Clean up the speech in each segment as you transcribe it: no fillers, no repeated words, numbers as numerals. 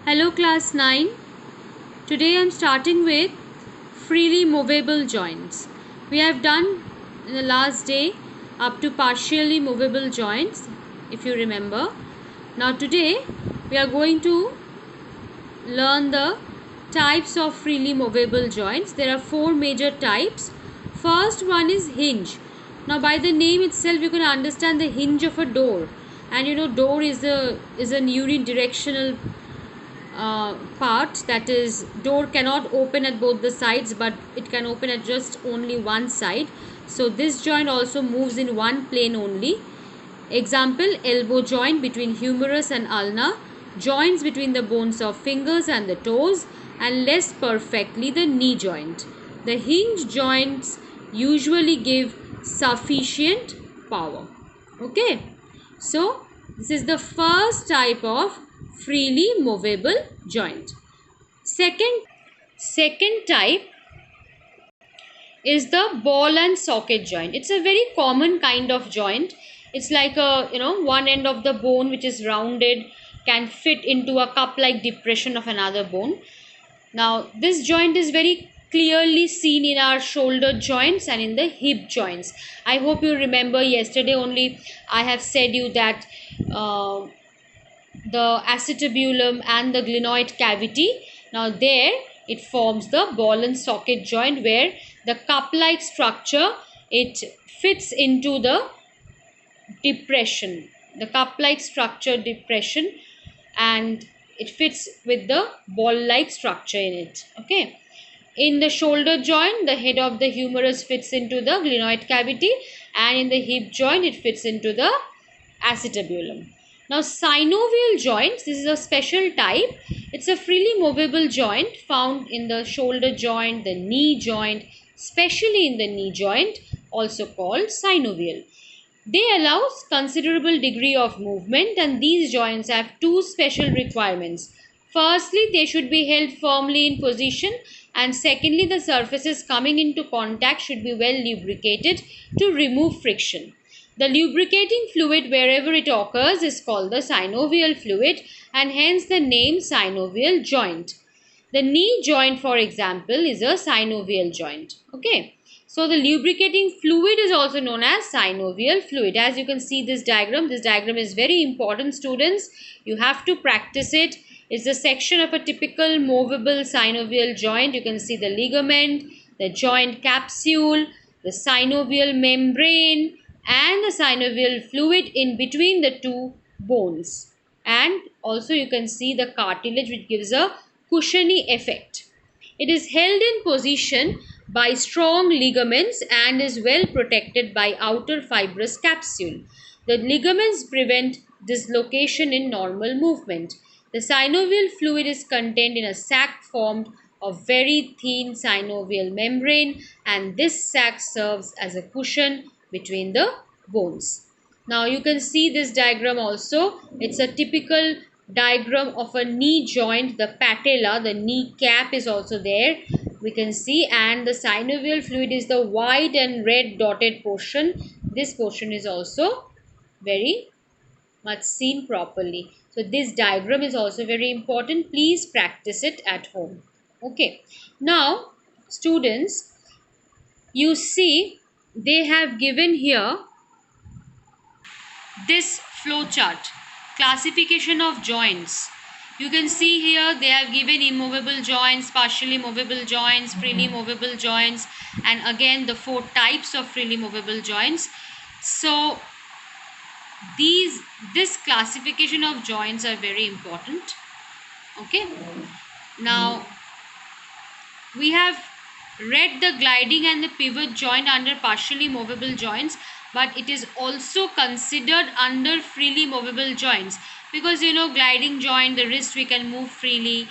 Hello class 9. Today I am starting with freely movable joints. We have done in the last day up to partially movable joints, if you remember. Now today we are going to learn the types of freely movable joints. There are four major types. First one is hinge. Now by the name itself you can understand the hinge of a door, and you know door is an unidirectional part, that is door cannot open at both the sides but it can open at just only one side. So this joint also moves in one plane only. Example, elbow joint between humerus and ulna, joints between the bones of fingers and the toes, and less perfectly the knee joint. The hinge joints usually give sufficient power. Okay, so this is the first type of freely movable joint. Second type is the ball and socket joint. It's a very common kind of joint. It's like a, one end of the bone which is rounded can fit into a cup like depression of another bone. Now this joint is very clearly seen in our shoulder joints and in the hip joints. I hope you remember yesterday only I have said you that the acetabulum and the glenoid cavity. Now there it forms the ball and socket joint, where the cup like structure, it fits into the depression, the cup like structure depression, and it fits with the ball like structure in it. Okay, in the shoulder joint the head of the humerus fits into the glenoid cavity, and in the hip joint it fits into the acetabulum. Now synovial joints, this is a special type. It's a freely movable joint found in the shoulder joint, the knee joint, especially in the knee joint, also called synovial. They allow considerable degree of movement, and these joints have two special requirements. Firstly, they should be held firmly in position, and secondly, the surfaces coming into contact should be well lubricated to remove friction. The lubricating fluid wherever it occurs is called the synovial fluid, and hence the name synovial joint. The knee joint, for example, is a synovial joint. Okay. So the lubricating fluid is also known as synovial fluid. As you can see this diagram is very important, students. You have to practice it. It's the section of a typical movable synovial joint. You can see the ligament, the joint capsule, the synovial membrane, and the synovial fluid in between the two bones. And also you can see the cartilage, which gives a cushiony effect. It is held in position by strong ligaments and is well protected by outer fibrous capsule. The ligaments prevent dislocation in normal movement. The synovial fluid is contained in a sac formed of very thin synovial membrane, and this sac serves as a cushion between the bones. Now you can see this diagram also. It's a typical diagram of a knee joint. The patella, the knee cap, is also there, we can see, and the synovial fluid is the white and red dotted portion. This portion is also very much seen properly. So this diagram is also very important. Please practice it at home. Okay, now students, you see they have given here this flow chart, classification of joints. You can see here they have given immovable joints, partially movable joints, freely movable joints, and again the four types of freely movable joints. So this classification of joints are very important. Okay, now we have read the gliding and the pivot joint under partially movable joints, but it is also considered under freely movable joints, because gliding joint, the wrist we can move freely,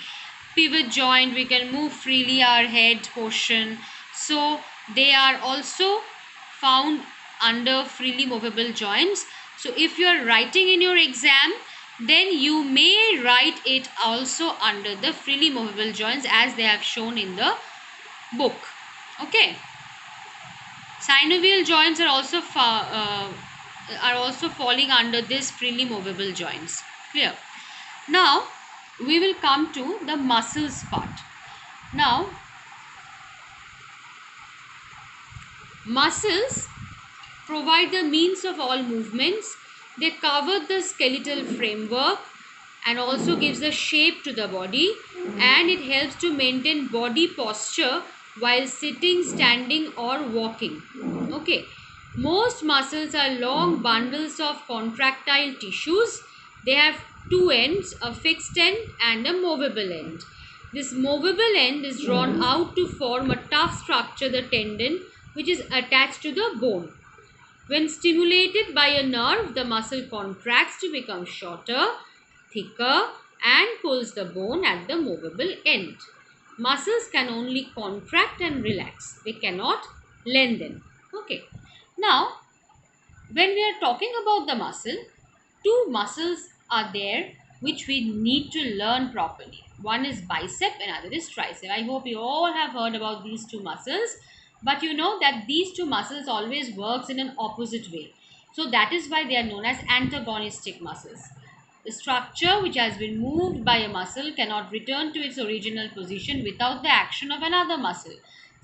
pivot joint we can move freely our head portion, so they are also found under freely movable joints. So if you are writing in your exam, then you may write it also under the freely movable joints as they have shown in the book. Okay, synovial joints are also falling under this freely movable joints. Clear? Now we will come to the muscles part. Now, muscles provide the means of all movements. They cover the skeletal framework and also gives the shape to the body, and it helps to maintain body posture while sitting, standing or walking. Okay. Most muscles are long bundles of contractile tissues. They have two ends, a fixed end and a movable end. This movable end is drawn out to form a tough structure, the tendon, which is attached to the bone. When stimulated by a nerve, the muscle contracts to become shorter, thicker, and pulls the bone at the movable end. Muscles can only contract and relax. They cannot lengthen. Okay. Now, when we are talking about the muscle, two muscles are there which we need to learn properly. One is bicep and other is tricep. I hope you all have heard about these two muscles, but you know that these two muscles always works in an opposite way. So that is why they are known as antagonistic muscles. The structure which has been moved by a muscle cannot return to its original position without the action of another muscle.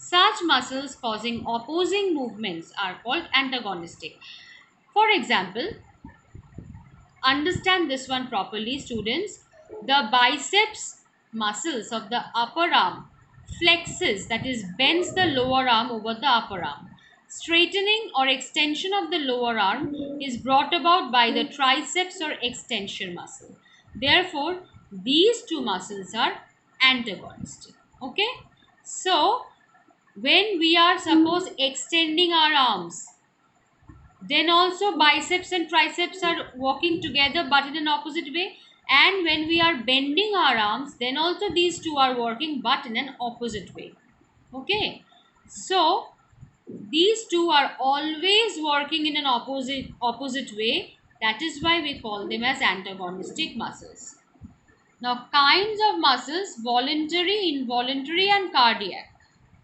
Such muscles causing opposing movements are called antagonistic. For example, understand this one properly, students. The biceps muscles of the upper arm flexes, that is, bends the lower arm over the upper arm. Straightening or extension of the lower arm is brought about by the triceps or extension muscle. Therefore, these two muscles are antagonistic. Okay? So, when we are suppose extending our arms, then also biceps and triceps are working together but in an opposite way. And when we are bending our arms, then also these two are working but in an opposite way. Okay. So these two are always working in an opposite way. That is why we call them as antagonistic muscles. Now, kinds of muscles: voluntary, involuntary, and cardiac.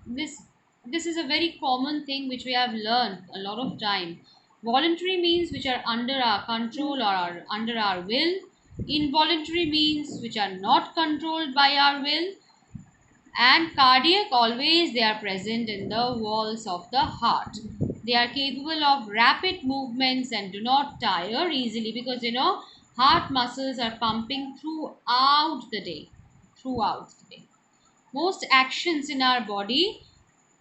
This this is a very common thing which we have learned a lot of time. Voluntary means which are under our control or are under our will. Involuntary means which are not controlled by our will. And cardiac, always they are present in the walls of the heart. They are capable of rapid movements and do not tire easily, because heart muscles are pumping throughout the day. Most actions in our body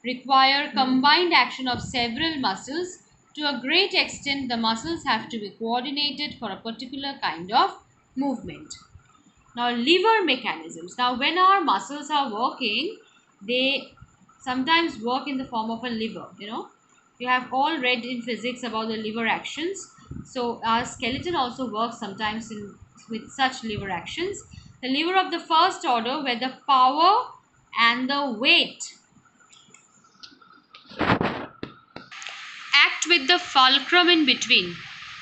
require combined action of several muscles. To a great extent, the muscles have to be coordinated for a particular kind of movement. Now, liver mechanisms. Now, when our muscles are working, they sometimes work in the form of a liver. You have all read in physics about the liver actions. So, our skeleton also works sometimes with such liver actions. The liver of the first order, where the power and the weight act with the fulcrum in between,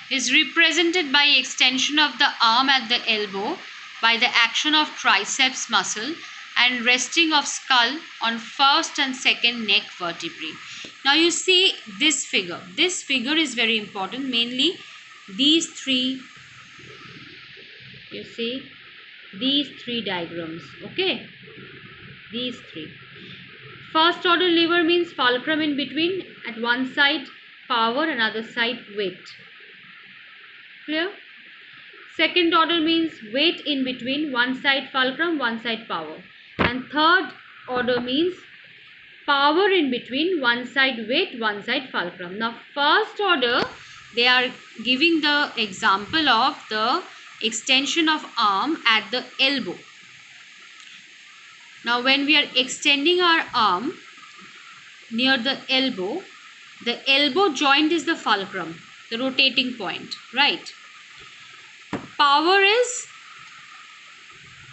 is represented by extension of the arm at the elbow by the action of triceps muscle and resting of skull on first and second neck vertebrae. Now you see this figure. This figure is very important. Mainly these three, you see these three diagrams. Okay, these three. First order liver means fulcrum in between, at one side power, another side weight. Clear? Second order means weight in between, one side fulcrum, one side power. And third order means power in between, one side weight, one side fulcrum. Now, first order, they are giving the example of the extension of arm at the elbow. Now, when we are extending our arm near the elbow joint is the fulcrum, the rotating point, right? Power is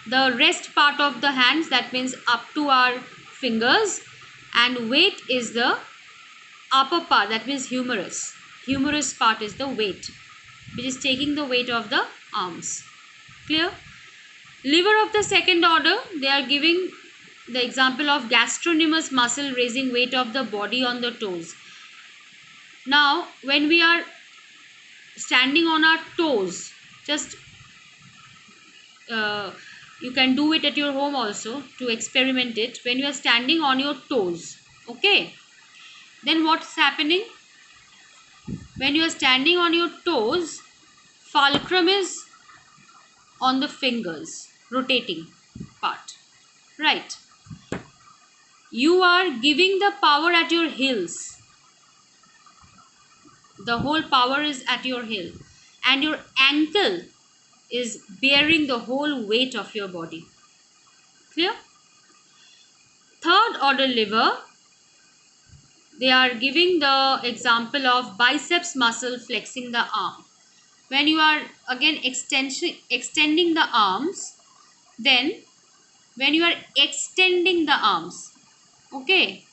the rest part of the hands, that means up to our fingers, and weight is the upper part, that means humerus. Humerus part is the weight, which is taking the weight of the arms. Clear? Liver of the second order, they are giving the example of gastrocnemius muscle raising weight of the body on the toes. Now, when we are standing on our toes, just you can do it at your home also to experiment it. When you are standing on your toes, okay, then what's happening? When you are standing on your toes, fulcrum is on the fingers, rotating part, right? You are giving the power at your heels. The whole power is at your heel, and your ankle is bearing the whole weight of your body. Clear? Third order lever, they are giving the example of biceps muscle flexing the arm. When you are again extending the arms, then when you are extending the arms, okay,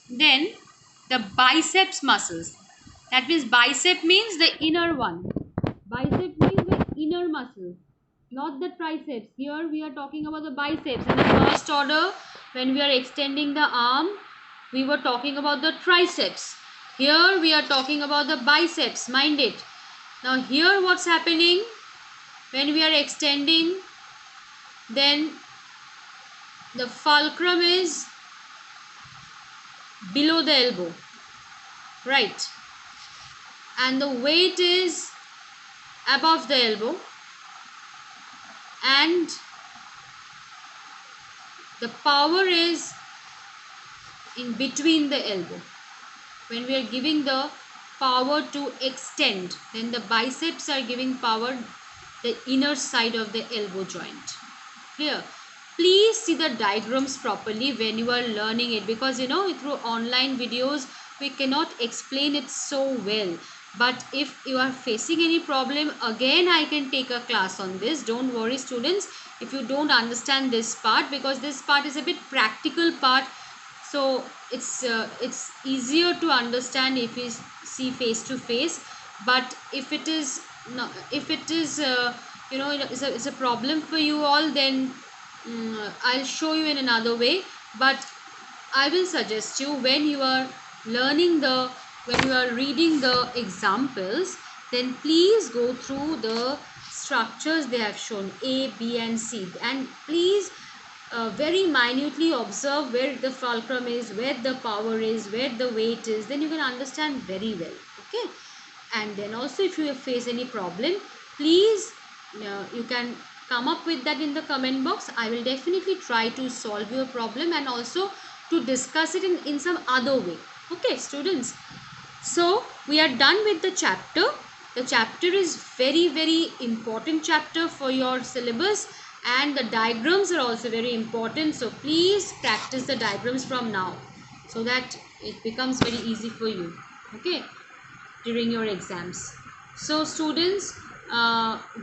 then the biceps muscles, that means bicep means the inner one, bicep means the inner muscle, not the triceps. Here we are talking about the biceps. In the first order, when we are extending the arm, we were talking about the triceps. Here we are talking about the biceps, mind it. Now here what's happening? When we are extending, then the fulcrum is below the elbow, right, and the weight is above the elbow, and the power is in between the elbow. When we are giving the power to extend, then the biceps are giving power the inner side of the elbow joint. Clear? Please see the diagrams properly when you are learning it, because through online videos we cannot explain it so well. But if you are facing any problem, again I can take a class on this. Don't worry students if you don't understand this part, because this part is a bit practical part, so it's easier to understand if we see face to face. But if it is not, if it is it's a problem for you all, then I'll show you in another way. But I will suggest you, when you are when you are reading the examples, then please go through the structures they have shown, A, B and C, and please very minutely observe where the fulcrum is, where the power is, where the weight is. Then you can understand very well, okay? And then also, if you face any problem, please you can come up with that in the comment box. I will definitely try to solve your problem and also to discuss it in some other way. Okay students, so we are done with the chapter. The chapter is very, very important chapter for your syllabus, and the diagrams are also very important. So please practice the diagrams from now, so that it becomes very easy for you, okay, during your exams. So students,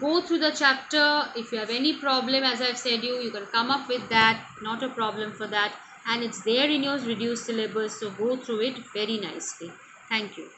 go through the chapter. If you have any problem, as I've said you can come up with that, not a problem for that, and it's there in your reduced syllabus. So go through it very nicely. Thank you.